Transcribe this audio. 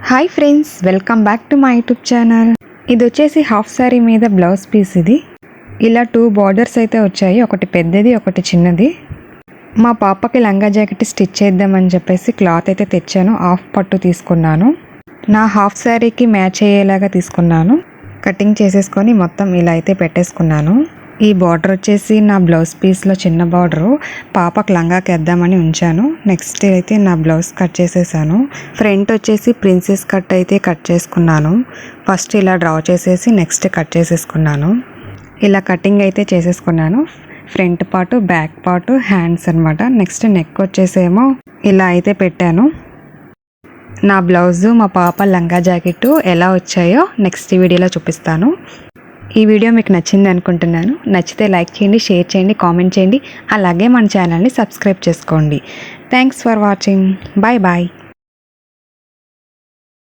Hi friends, welcome back to my YouTube channel. ఇది వచ్చేసి half sorry మీద blouse piece. ఇది ఇలా 2 బార్డర్స్ అయితే వచ్చాయి, ఒకటి పెద్దది ఒకటి చిన్నది. మా పాపకి లంగా జాకెట్ స్టిచ్ చేద్దామని చెప్పేసి క్లాత్ అయితే తెచ్చాను. హాఫ్ పట్టు తీసుకున్నాను. నా హాఫ్ సారీకి మ్యాచ్ అయ్యేలాగా తీసుకున్నాను. కటింగ్ చేసేసుకొని మొత్తం ఇలా అయితే పెట్టేసుకున్నాను. ఈ బార్డర్ వచ్చేసి నా బ్లౌజ్ పీస్లో చిన్న బార్డరు, పాపకు లంగాకి వేద్దామని ఉంచాను. నెక్స్ట్ అయితే నా బ్లౌజ్ కట్ చేసేసాను. ఫ్రంట్ వచ్చేసి ప్రిన్సెస్ కట్ అయితే కట్ చేసుకున్నాను. ఫస్ట్ ఇలా డ్రా చేసేసి నెక్స్ట్ కట్ చేసేసుకున్నాను. ఇలా కటింగ్ అయితే చేసేసుకున్నాను. Front part, back part, hands అనమాట. నెక్స్ట్ నెక్ వచ్చేసేమో ఇలా అయితే పెట్టాను. నా బ్లౌజు, మా పాప లంగా జాకెట్ ఎలా వచ్చాయో నెక్స్ట్ వీడియోలో చూపిస్తాను. ఈ వీడియో మీకు నచ్చింది అనుకుంటున్నాను. నచ్చితే లైక్ చేయండి, షేర్ చేయండి, కామెంట్ చేయండి. అలాగే మన ఛానల్ని సబ్స్క్రైబ్ చేసుకోండి. Thanks for watching. Bye bye.